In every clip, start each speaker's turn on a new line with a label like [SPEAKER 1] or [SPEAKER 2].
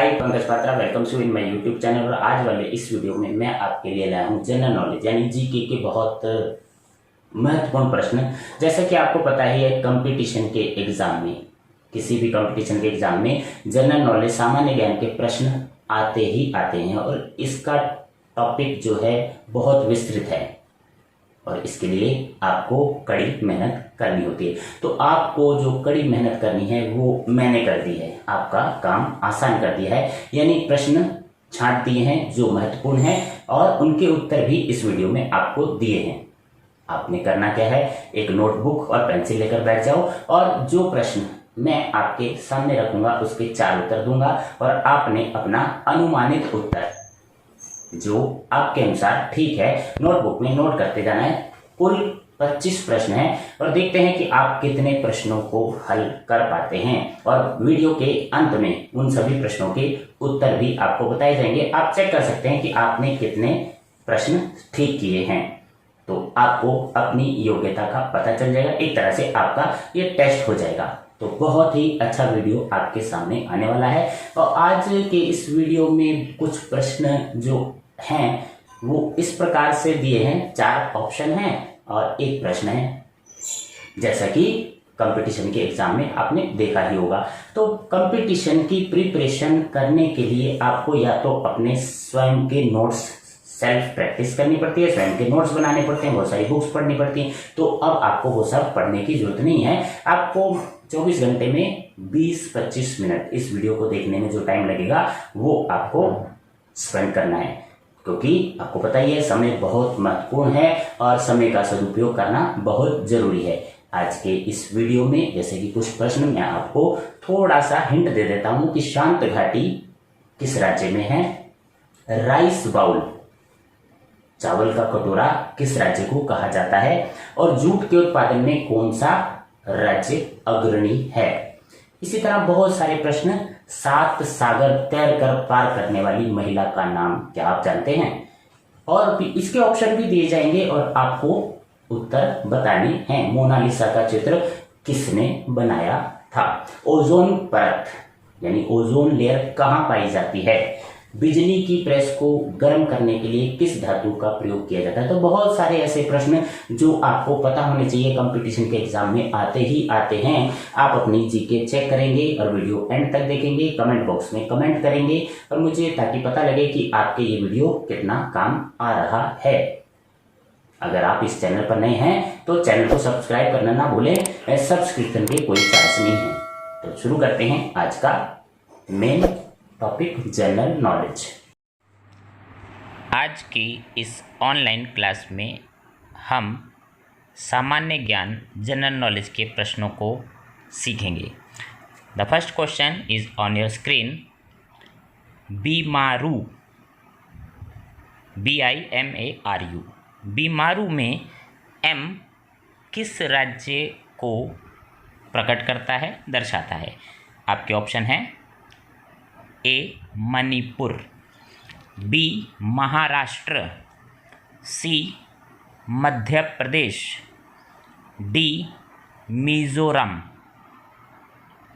[SPEAKER 1] Hi Pankaj Patra, welcome to in my YouTube channel. और आज वाले इस वीडियो में मैं आपके लिए लाया हूँ जनरल नॉलेज यानी जीके के बहुत महत्वपूर्ण प्रश्न। जैसा कि आपको पता ही है, कंपटीशन के एग्जाम में, किसी भी कंपटीशन के एग्जाम में जनरल नॉलेज सामान्य ज्ञान के प्रश्न आते ही आते हैं और इसका टॉपिक जो है बहुत विस्तृत है और इसके लिए आपको कड़ी मेहनत करनी होती है। तो आपको जो कड़ी मेहनत करनी है वो मैंने कर दी है, आपका काम आसान कर दिया है। यानी प्रश्न छांट दिए हैं जो महत्वपूर्ण हैं और उनके उत्तर भी इस वीडियो में आपको दिए हैं। आपने करना क्या है, एक नोटबुक और पेंसिल लेकर बैठ जाओ और जो प्रश्न मैं आपके सामने रखूंगा उसके 4 उत्तर दूंगा और आपने अपना अनुमानित उत्तर जो आपके अनुसार ठीक है नोटबुक में नोट करते जाना है। कुल 25 प्रश्न हैं और देखते हैं कि आप कितने प्रश्नों को हल कर पाते हैं और वीडियो के अंत में उन सभी प्रश्नों के उत्तर भी आपको बताए जाएंगे। आप चेक कर सकते हैं कि आपने कितने प्रश्न ठीक किए हैं, तो आपको अपनी योग्यता का पता चल जाएगा। एक तरह से आपका ये टेस्ट हो जाएगा। तो बहुत ही अच्छा वीडियो आपके सामने आने वाला है और आज के इस वीडियो में कुछ प्रश्न जो हैं वो इस प्रकार से दिए हैं। 4 ऑप्शन हैं और एक प्रश्न है, जैसा कि कंपटीशन के एग्जाम में आपने देखा ही होगा। तो कंपटीशन की प्रिपरेशन करने के लिए आपको या तो अपने स्वयं के नोट्स सेल्फ प्रैक्टिस करनी पड़ती है, स्वयं के नोट्स बनाने पड़ते हैं, बहुत सारी बुक्स पढ़नी पड़ती हैं। तो अब आपको वो सब पढ़ने की जरूरत नहीं है। आपको 24 घंटे में 20-25 मिनट इस वीडियो को देखने में जो टाइम लगेगा वो आपको स्पेंड करना है, क्योंकि आपको पता ही है समय बहुत महत्वपूर्ण है और समय का सदुपयोग करना बहुत जरूरी है। आज के इस वीडियो में जैसे कि कुछ प्रश्न मैं आपको थोड़ा सा हिंट दे देता हूं कि शांत घाटी किस राज्य में है, राइस बाउल चावल का कटोरा किस राज्य को कहा जाता है और जूट के उत्पादन में कौन सा राज्य अग्रणी है। इसी तरह बहुत सारे प्रश्न, 7 सागर तैरकर पार करने वाली महिला का नाम क्या आप जानते हैं, और इसके ऑप्शन भी दिए जाएंगे और आपको उत्तर बताने हैं। मोनालिसा का चित्र किसने बनाया था, ओजोन परत यानी ओजोन लेयर कहां पाई जाती है, बिजली की प्रेस को गर्म करने के लिए किस धातु का प्रयोग किया जाता है। तो बहुत सारे ऐसे प्रश्न जो आपको पता होने चाहिए, कंपटीशन के एग्जाम में आते ही आते हैं। आप अपनी जीके चेक करेंगे और वीडियो एंड तक देखेंगे, कमेंट बॉक्स में कमेंट करेंगे और मुझे ताकि पता लगे कि आपके ये वीडियो कितना काम आ रहा है। अगर आप इस चैनल पर नए हैं तो चैनल को सब्सक्राइब करना ना भूलें, सब्सक्रिप्शन की कोई चार्ज नहीं है। तो शुरू करते हैं आज का मेन टॉपिक, जनरल नॉलेज।
[SPEAKER 2] आज की इस ऑनलाइन क्लास में हम सामान्य ज्ञान जनरल नॉलेज के प्रश्नों को सीखेंगे। The first question is on your screen. BIMARU, BIMARU, बीमारू में M किस राज्य को प्रकट करता है, दर्शाता है। आपके ऑप्शन हैं A Manipur, B Maharashtra, C Madhya Pradesh, D Mizoram.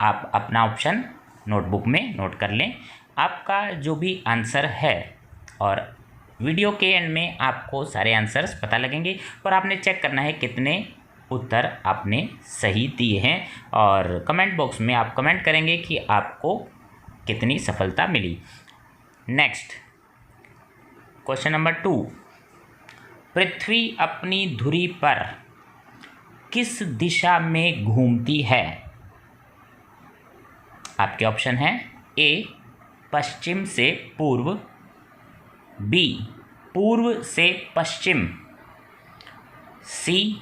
[SPEAKER 2] आप अपना ऑप्शन नोटबुक में नोट कर लें। आपका जो भी आंसर है, और वीडियो के एंड में आपको सारे आंसर्स पता लगेंगे और आपने चेक करना है कितने उत्तर आपने सही दिए हैं और कमेंट बॉक्स में आप कमेंट करेंगे कि आपको कितनी सफलता मिली। Next question number 2। पृथ्वी अपनी धुरी पर किस दिशा में घूमती है। आपके ऑप्शन हैं A पश्चिम से पूर्व, B पूर्व से पश्चिम, C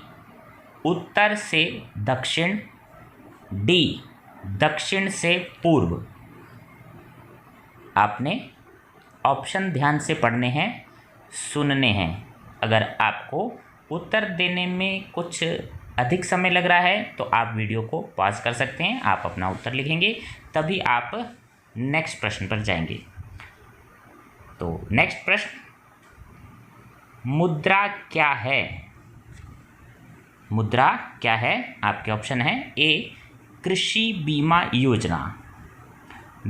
[SPEAKER 2] उत्तर से दक्षिण, D दक्षिण से पूर्व। आपने ऑप्शन ध्यान से पढ़ने हैं, सुनने हैं। अगर आपको उत्तर देने में कुछ अधिक समय लग रहा है तो आप वीडियो को पॉज कर सकते हैं, आप अपना उत्तर लिखेंगे, तभी आप नेक्स्ट प्रश्न पर जाएंगे। तो नेक्स्ट प्रश्न, मुद्रा क्या है। मुद्रा क्या है। आपके ऑप्शन है A कृषि बीमा योजना,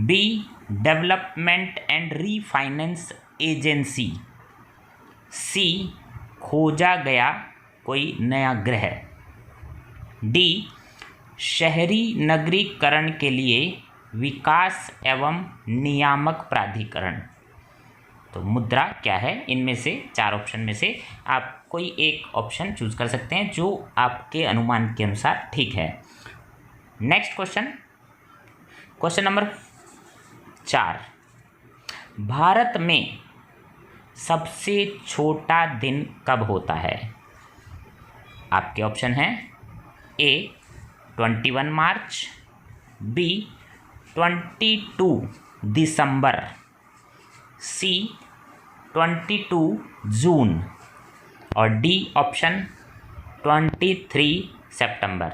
[SPEAKER 2] B development and refinance agency. C, खोजा गया कोई नया ग्रह। डी, शहरी नगरीकरण के लिए विकास एवं नियामक प्राधिकरण। तो मुद्रा क्या है? इनमें से 4 ऑप्शन में से आप कोई एक ऑप्शन चूज कर सकते हैं जो आपके अनुमान के अनुसार ठीक है। Next question, question number 4, Bharat में सबसे छोटा दिन कब होता है? आपके ऑप्शन हैं ए 21 मार्च, बी 22 दिसंबर, सी 22 जून और डी ऑप्शन 23 सितंबर।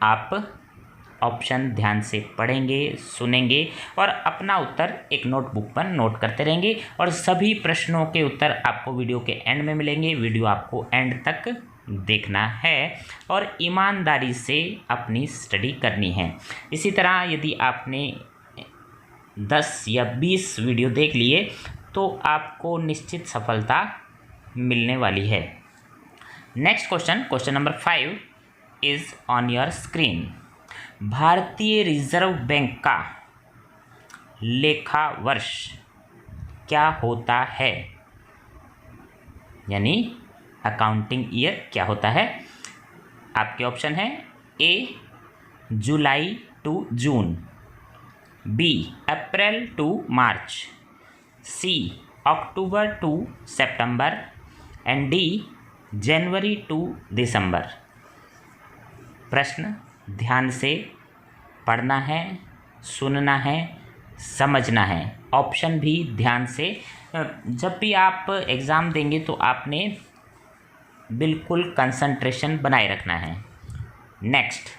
[SPEAKER 2] आप ऑप्शन ध्यान से पढ़ेंगे, सुनेंगे और अपना उत्तर एक नोटबुक पर नोट करते रहेंगे और सभी प्रश्नों के उत्तर आपको वीडियो के एंड में मिलेंगे। वीडियो आपको एंड तक देखना है और ईमानदारी से अपनी स्टडी करनी है। इसी तरह यदि आपने 10 या 20 वीडियो देख लिए तो आपको निश्चित सफलता मिलने वाली है। Next question, question number 5 is on your screen. भारतीय रिजर्व बैंक का लेखा वर्ष क्या होता है? यानी अकाउंटिंग ईयर क्या होता है? आपके ऑप्शन है A July to June, B April to March, C October to September and D January to December. प्रश्न ध्यान से पढ़ना है, सुनना है, समझना है। ऑप्शन भी ध्यान से, जब भी आप एग्ज़ाम देंगे तो आपने बिल्कुल कंसंट्रेशन बनाए रखना है। Next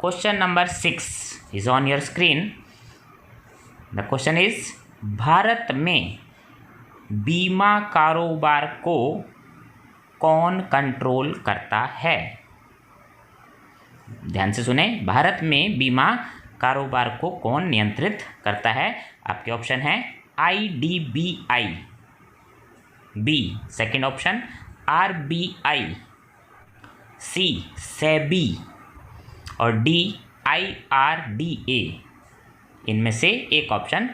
[SPEAKER 2] question number 6 is on your screen. The question is, Bharat में बीमा कारोबार को कौन कंट्रोल करता है? ध्यान से सुने, भारत में बीमा कारोबार को कौन नियंत्रित करता है? आपके ऑप्शन है IDBI, B second option RBI, C SEBI और डी IRDA। इनमें से एक ऑप्शन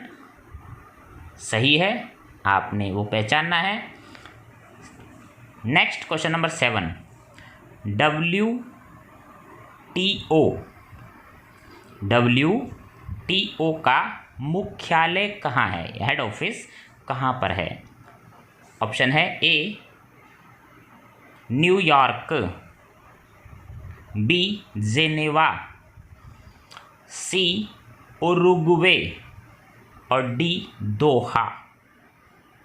[SPEAKER 2] सही है, आपने वो पहचानना है। नेक्स्ट क्वेश्चन नंबर 7, WTO का मुख्यालय कहाँ है? हेड ऑफिस कहाँ पर है? ऑप्शन है ए न्यूयॉर्क, बी जेनेवा, सी उरुग्वे और डी दोहा।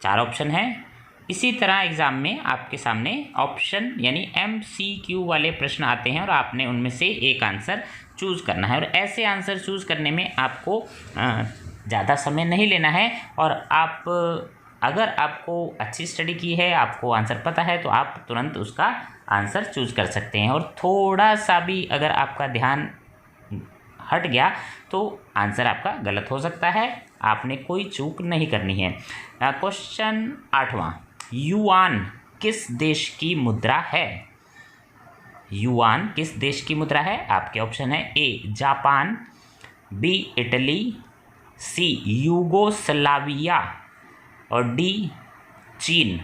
[SPEAKER 2] 4 ऑप्शन है। इसी तरह एग्ज़ाम में आपके सामने ऑप्शन यानी MCQ वाले प्रश्न आते हैं और आपने उनमें से एक आंसर चूज़ करना है और ऐसे आंसर चूज़ करने में आपको ज़्यादा समय नहीं लेना है और आप अगर आपको अच्छी स्टडी की है, आपको आंसर पता है तो आप तुरंत उसका आंसर चूज़ कर सकते हैं और थोड़ा सा भी अगर आपका ध्यान हट गया तो आंसर आपका गलत हो सकता है। आपने कोई चूक नहीं करनी है। क्वेश्चन 8वां, युआन किस देश की मुद्रा है? युआन किस देश की मुद्रा है? आपके ऑप्शन है A Japan, B Italy, C Yugoslavia और डी चीन।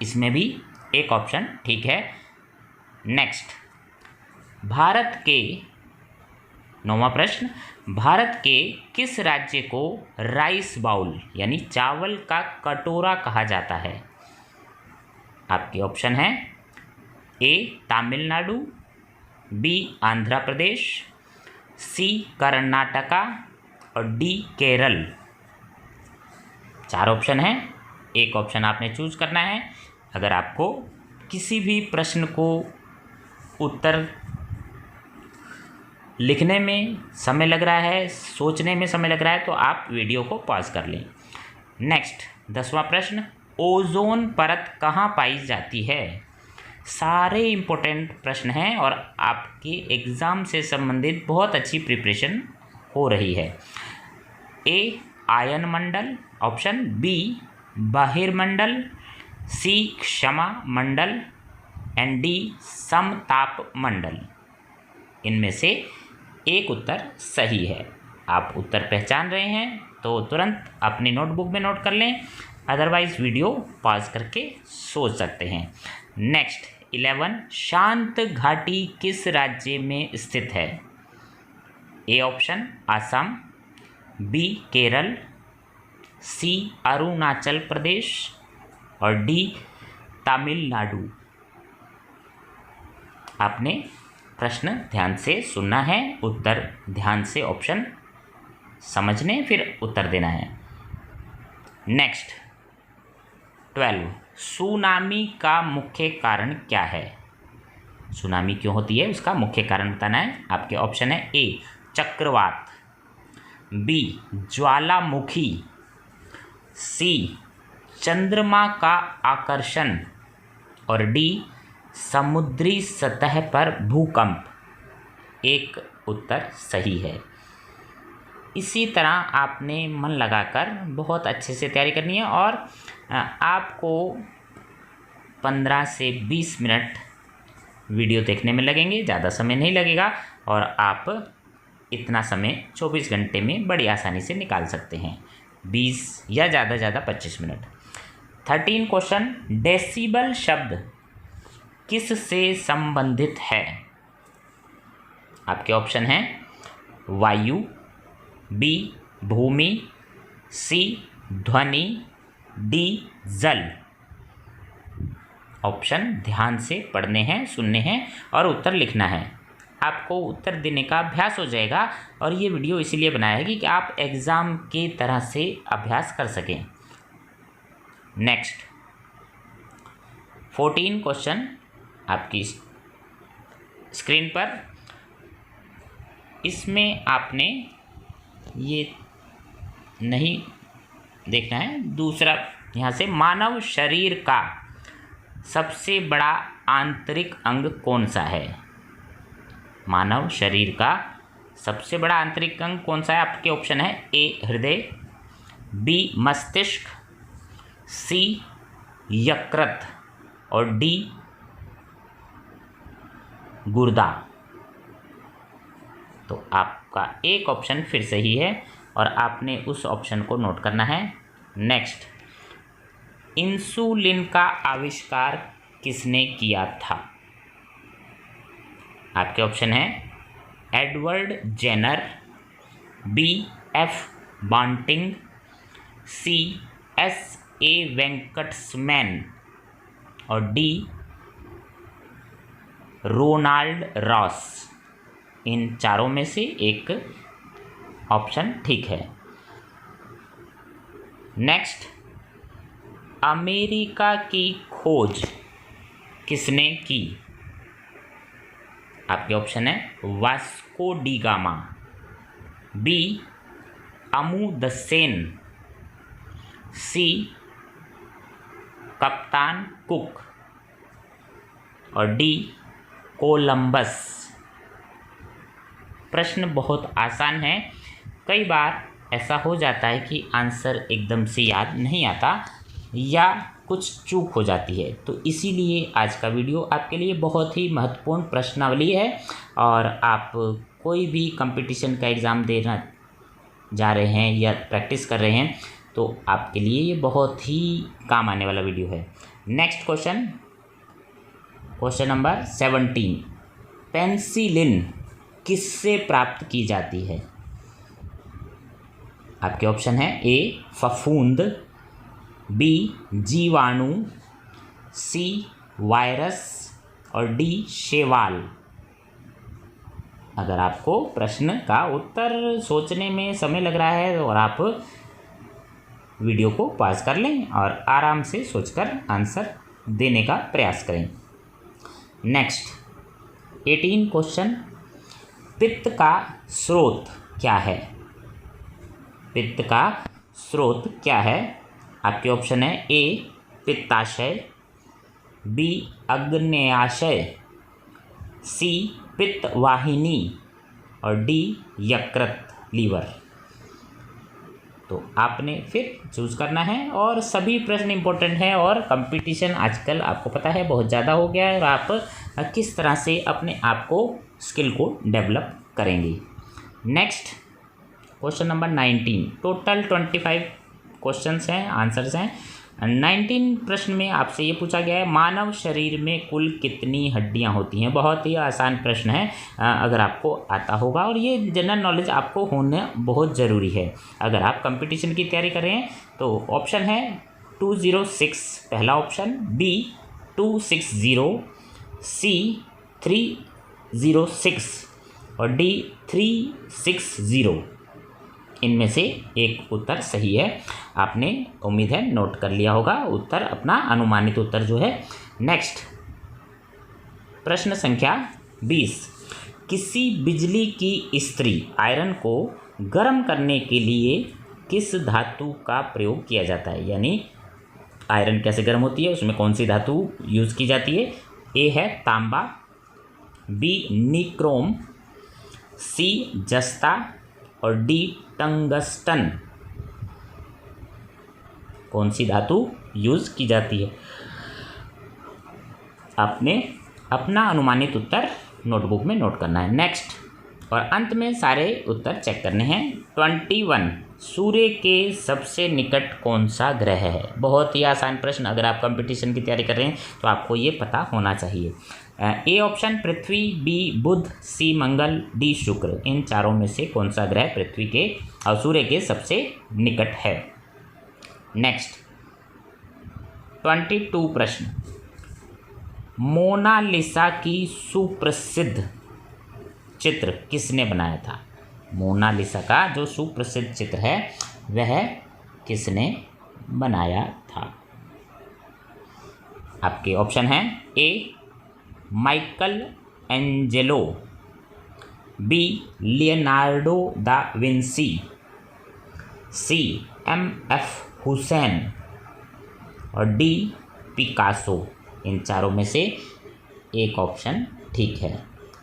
[SPEAKER 2] इसमें भी एक ऑप्शन ठीक है। नेक्स्ट, भारत के 9वां प्रश्न, भारत के किस राज्य को राइस बाउल यानी चावल का कटोरा कहा जाता है? आपके ऑप्शन हैं ए तमिलनाडु, बी आंध्र प्रदेश, सी कर्नाटका और डी केरल। 4 ऑप्शन हैं, एक ऑप्शन आपने चूज करना है। अगर आपको किसी भी प्रश्न को उत्तर लिखने में समय लग रहा है, सोचने में समय लग रहा है तो आप वीडियो को पॉज कर लें। नेक्स्ट 10वां प्रश्न, ओजोन परत कहाँ पाई जाती है? सारे इम्पोर्टेंट प्रश्न हैं और आपके एग्ज़ाम से संबंधित बहुत अच्छी प्रिपरेशन हो रही है? ए आयन मंडल, ऑप्शन बी बहिर्मंडल, सी क्षमा मंडल एंड डी समताप मंडल। इनमें से एक उत्तर सही है। आप उत्तर पहचान रहे हैं तो तुरंत अपनी नोटबुक में नोट कर लें, अदरवाइज वीडियो पॉज करके सोच सकते हैं। नेक्स्ट 11, शांत घाटी किस राज्य में स्थित है? A option Assam, B Kerala, C Arunachal Pradesh और डी तमिलनाडु। आपने प्रश्न ध्यान से सुनना है, उत्तर ध्यान से ऑप्शन समझने फिर उत्तर देना है। नेक्स्ट 12, सुनामी का मुख्य कारण क्या है? सुनामी क्यों होती है उसका मुख्य कारण बताना है। आपके ऑप्शन है ए चक्रवात, बी ज्वालामुखी, सी चंद्रमा का आकर्षण और डी समुद्री सतह पर भूकंप। एक उत्तर सही है। इसी तरह आपने मन लगाकर बहुत अच्छे से तैयारी करनी है और आपको 15 से 20 मिनट वीडियो देखने में लगेंगे, ज़्यादा समय नहीं लगेगा और आप इतना समय 24 घंटे में बड़ी आसानी से निकाल सकते हैं, 20 या ज़्यादा 25 मिनट। 13 क्वेश्चन, डेसिबल शब्द किस से संबंधित है? आपके ऑप्शन हैं वायु, बी भूमि, सी ध्वनि, डी जल। ऑप्शन ध्यान से पढ़ने हैं, सुनने हैं और उत्तर लिखना है। आपको उत्तर देने का अभ्यास हो जाएगा और ये वीडियो इसीलिए बनाया है कि आप एग्ज़ाम की तरह से अभ्यास कर सकें। नेक्स्ट 14 क्वेश्चन आपकी स्क्रीन पर। इसमें आपने ये नहीं देखना है, दूसरा यहाँ से, मानव शरीर का सबसे बड़ा आंतरिक अंग कौन सा है? मानव शरीर का सबसे बड़ा आंतरिक अंग कौन सा है? आपके ऑप्शन है ए हृदय, बी मस्तिष्क, सी यकृत और डी गुर्दा। तो आपका एक ऑप्शन फिर सही है और आपने उस ऑप्शन को नोट करना है। नेक्स्ट, इंसुलिन का आविष्कार किसने किया था? आपके ऑप्शन है Edward Jenner, B F Banting, C S A Venkataraman और डी रोनाल्ड रॉस। इन चारों में से एक ऑप्शन ठीक है। नेक्स्ट, अमेरिका की खोज किसने की? आपके ऑप्शन है वास्को डी गामा, बी अमुदसेन, सी कप्तान कुक और डी कोलंबस। प्रश्न बहुत आसान है। कई बार ऐसा हो जाता है कि आंसर एकदम से याद नहीं आता या कुछ चूक हो जाती है, तो इसीलिए आज का वीडियो आपके लिए बहुत ही महत्वपूर्ण प्रश्नावली है। और आप कोई भी कंपटीशन का एग्ज़ाम देना जा रहे हैं या प्रैक्टिस कर रहे हैं तो आपके लिए ये बहुत ही काम आने वाला वीडियो है। Next question, question number 17, penicillin किससे प्राप्त की जाती है? आपके ऑप्शन है ए फफूंद, बी जीवाणु, सी वायरस और डी शैवाल। अगर आपको प्रश्न का उत्तर सोचने में समय लग रहा है और आप वीडियो को पॉज कर लें और आराम से सोचकर आंसर देने का प्रयास करें। नेक्स्ट 18 क्वेश्चन, पित्त का स्रोत क्या है? पित्त का स्रोत क्या है? आपके ऑप्शन है ए पित्ताशय, बी अग्न्याशय, सी पित्त वाहिनी और डी यकृत। लीवर। तो आपने फिर चूज़ करना है और सभी प्रश्न इंपॉर्टेंट हैं और कंपटीशन आजकल आपको पता है बहुत ज़्यादा हो गया है और आप किस तरह से अपने आप को स्किल को डेवलप करेंगे। Next question number 19। Total 25 questions हैं, आंसर्स हैं। 19 प्रश्न में आपसे ये पूछा गया है मानव शरीर में कुल कितनी हड्डियां होती हैं। बहुत ही आसान प्रश्न है, अगर आपको आता होगा और ये जनरल नॉलेज आपको होना बहुत ज़रूरी है अगर आप कंपटीशन की तैयारी कर रहे हैं। तो ऑप्शन है 206 पहला ऑप्शन, बी 260, सी 306 और डी 360। इनमें से एक उत्तर सही है। आपने उम्मीद है नोट कर लिया होगा उत्तर, अपना अनुमानित उत्तर जो है। नेक्स्ट प्रश्न संख्या 20। किसी बिजली की इस्त्री आयरन को गर्म करने के लिए किस धातु का प्रयोग किया जाता है, यानी आयरन कैसे गर्म होती है, उसमें कौन सी धातु यूज़ की जाती है। ए है तांबा, बी निक्रोम, सी जस्ता और डी टंगस्टन। कौन सी धातु यूज़ की जाती है। आपने अपना अनुमानित उत्तर नोटबुक में नोट करना है। नेक्स्ट और अंत में सारे उत्तर चेक करने हैं। 21। सूर्य के सबसे निकट कौन सा ग्रह है। बहुत ही आसान प्रश्न, अगर आप कंपटीशन की तैयारी कर रहे हैं तो आपको ये पता होना चाहिए। ए ऑप्शन पृथ्वी, बी बुध, सी मंगल, डी शुक्र। इन चारों में से कौन सा ग्रह पृथ्वी के और सूर्य के सबसे निकट है। नेक्स्ट 22 प्रश्न। मोनालिसा की सुप्रसिद्ध चित्र किसने बनाया था। मोनालिसा का जो सुप्रसिद्ध चित्र है वह किसने बनाया था। आपके ऑप्शन हैं A Michelangelo, B Leonardo da Vinci, C M F. Hussain और डी पिकासो। इन चारों में से एक ऑप्शन ठीक है,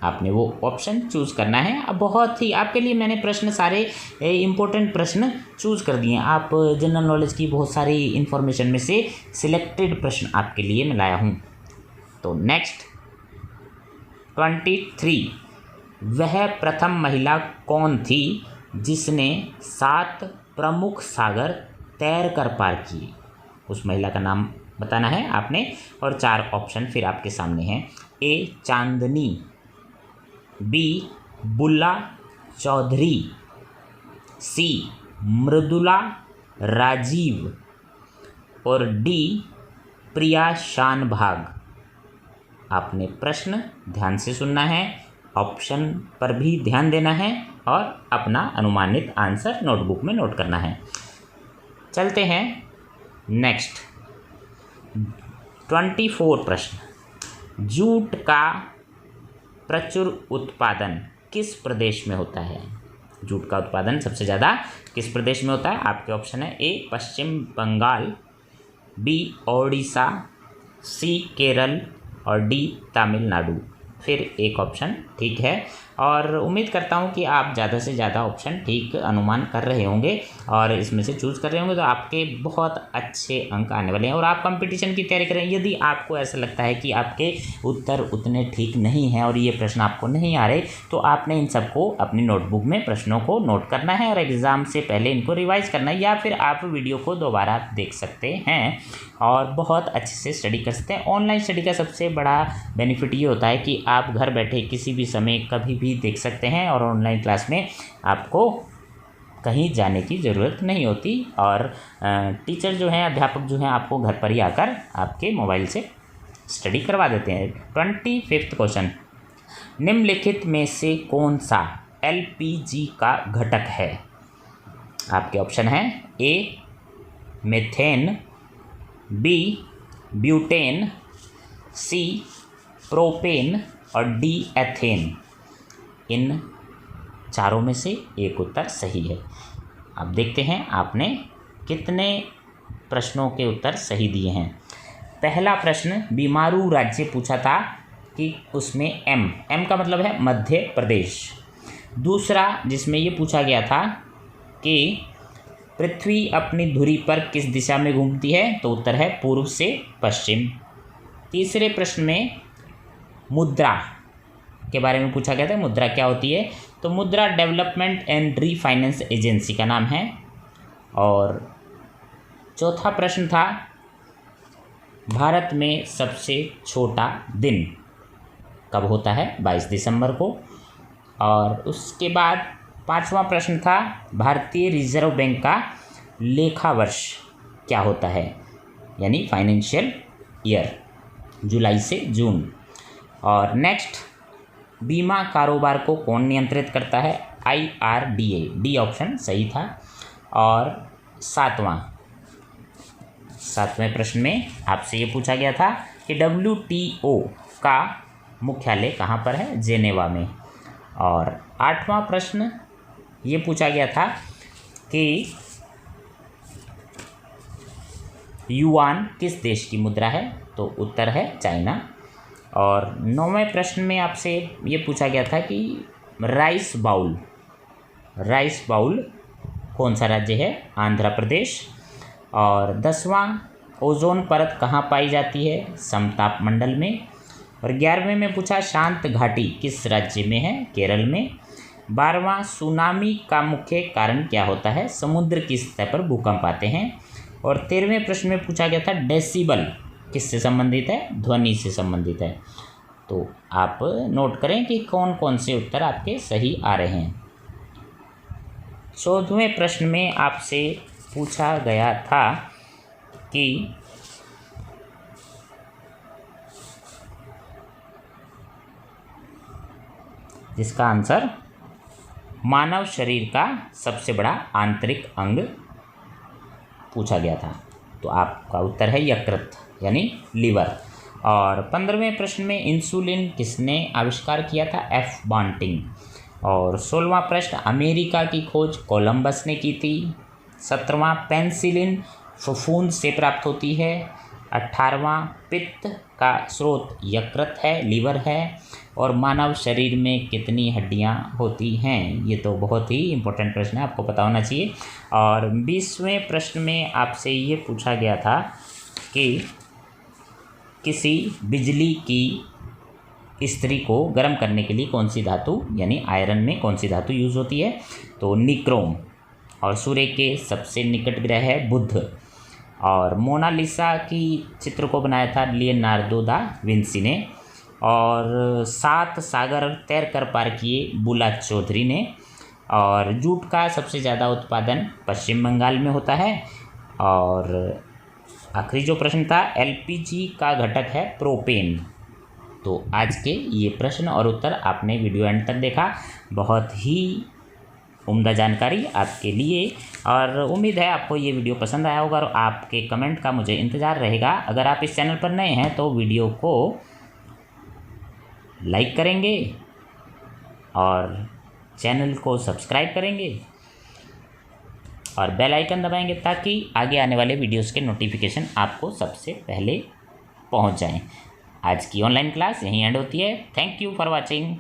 [SPEAKER 2] आपने वो ऑप्शन चूज़ करना है। अब बहुत ही आपके लिए मैंने प्रश्न सारे इम्पोर्टेंट प्रश्न चूज़ कर दिए। आप जनरल नॉलेज की बहुत सारी इन्फॉर्मेशन में से सिलेक्टेड प्रश्न आपके लिए मैं लाया हूँ। तो नेक्स्ट 23। वह प्रथम महिला कौन थी जिसने 7 प्रमुख सागर तैर कर पार किए। उस महिला का नाम बताना है आपने और 4 ऑप्शन फिर आपके सामने हैं। ए चांदनी, बी बुल्ला चौधरी, सी मृदुला राजीव और डी प्रिया शानभाग। आपने प्रश्न ध्यान से सुनना है, ऑप्शन पर भी ध्यान देना है और अपना अनुमानित आंसर नोटबुक में नोट करना है। चलते हैं नेक्स्ट 24 प्रश्न। जूट का प्रचुर उत्पादन किस प्रदेश में होता है। जूट का उत्पादन सबसे ज़्यादा किस प्रदेश में होता है। आपके ऑप्शन है ए पश्चिम बंगाल, बी ओडिशा, सी केरल और डी तमिलनाडु। फिर एक ऑप्शन ठीक है और उम्मीद करता हूँ कि आप ज़्यादा से ज़्यादा ऑप्शन ठीक अनुमान कर रहे होंगे और इसमें से चूज़ कर रहे होंगे तो आपके बहुत अच्छे अंक आने वाले हैं और आप कंपटीशन की तैयारी करें। यदि आपको ऐसा लगता है कि आपके उत्तर उतने ठीक नहीं हैं और ये प्रश्न आपको नहीं आ रहे तो आपने इन सबको अपनी नोटबुक में प्रश्नों को नोट करना है और एग्ज़ाम से पहले इनको रिवाइज़ करना है या फिर आप वीडियो को दोबारा देख सकते हैं और बहुत अच्छे से स्टडी कर सकते हैं। ऑनलाइन स्टडी का सबसे बड़ा बेनिफिट ये होता है कि आप घर बैठे किसी भी समय कभी भी देख सकते हैं और ऑनलाइन क्लास में आपको कहीं जाने की ज़रूरत नहीं होती और टीचर जो हैं, अध्यापक जो हैं आपको घर पर ही आकर आपके मोबाइल से स्टडी करवा देते हैं। 25वां क्वेश्चन। निम्नलिखित में से कौन सा एलपीजी का घटक है। आपके ऑप्शन हैं A methane, B butane, C propane और डी एथेन। इन चारों में से एक उत्तर सही है। अब देखते हैं आपने कितने प्रश्नों के उत्तर सही दिए हैं। पहला प्रश्न बीमारू राज्य पूछा था कि उसमें एम का मतलब है मध्य प्रदेश। दूसरा जिसमें ये पूछा गया था कि पृथ्वी अपनी धुरी पर किस दिशा में घूमती है, तो उत्तर है पूर्व से पश्चिम। तीसरे प्रश्न में मुद्रा के बारे में पूछा गया था, मुद्रा क्या होती है, तो मुद्रा डेवलपमेंट एंड रीफाइनेंस एजेंसी का नाम है। और चौथा प्रश्न था भारत में सबसे छोटा दिन कब होता है, 22 दिसंबर को। और उसके बाद पांचवा प्रश्न था भारतीय रिजर्व बैंक का लेखा वर्ष क्या होता है, यानी फाइनेंशियल ईयर, जुलाई से जून। और नेक्स्ट, बीमा कारोबार को कौन नियंत्रित करता है, IRDA, डी ऑप्शन सही था। और सातवें प्रश्न में आपसे ये पूछा गया था कि WTO का मुख्यालय कहाँ पर है, जेनेवा में। और आठवां प्रश्न ये पूछा गया था कि युआन किस देश की मुद्रा है, तो उत्तर है चाइना। और 9वें प्रश्न में आपसे ये पूछा गया था कि राइस बाउल कौन सा राज्य है, आंध्र प्रदेश। और 10वां, ओजोन परत कहाँ पाई जाती है, समताप मंडल में। और 11वें में पूछा शांत घाटी किस राज्य में है, केरल में। 12वां, सुनामी का मुख्य कारण क्या होता है, समुद्र की सतह पर भूकंप आते हैं। और 13वें प्रश्न में पूछा गया था डेसिबल किससे संबंधित है, ध्वनि से संबंधित है। तो आप नोट करें कि कौन कौन से उत्तर आपके सही आ रहे हैं। 14वें प्रश्न में आपसे पूछा गया था कि जिसका आंसर मानव शरीर का सबसे बड़ा आंतरिक अंग पूछा गया था, तो आपका उत्तर है यकृत यानी लीवर। और 15वें प्रश्न में इंसुलिन किसने आविष्कार किया था, एफ बांटिंग। और 16वां प्रश्न, अमेरिका की खोज कोलंबस ने की थी। 17वां, पेनिसिलिन फफूंद से प्राप्त होती है। 18वां, पित्त का स्रोत यकृत है, लीवर है। और मानव शरीर में कितनी हड्डियां होती हैं, ये तो बहुत ही इंपॉर्टेंट प्रश्न है, आपको पता होना चाहिए। और 20वें प्रश्न में आपसे ये पूछा गया था कि किसी बिजली की इस्त्री को गर्म करने के लिए कौन सी धातु यानी आयरन में कौन सी धातु यूज़ होती है, तो निक्रोम। और सूर्य के सबसे निकट ग्रह है बुध। और मोनालिसा की चित्र को बनाया था लियोनार्डो दा विंसी ने। और 7 सागर तैर कर पार किए बुला चौधरी ने। और जूट का सबसे ज़्यादा उत्पादन पश्चिम बंगाल में होता है। और आखिरी जो प्रश्न था, LPG का घटक है प्रोपेन। तो आज के ये प्रश्न और उत्तर आपने वीडियो एंड तक देखा, बहुत ही उम्दा जानकारी आपके लिए। और उम्मीद है आपको ये वीडियो पसंद आया होगा और आपके कमेंट का मुझे इंतज़ार रहेगा। अगर आप इस चैनल पर नए हैं तो वीडियो को लाइक करेंगे और चैनल को सब्सक्राइब करेंगे और बेल आइकन दबाएंगे ताकि आगे आने वाले वीडियोस के नोटिफिकेशन आपको सबसे पहले पहुंच जाएं। आज की ऑनलाइन क्लास यहीं एंड होती है। Thank you for watching.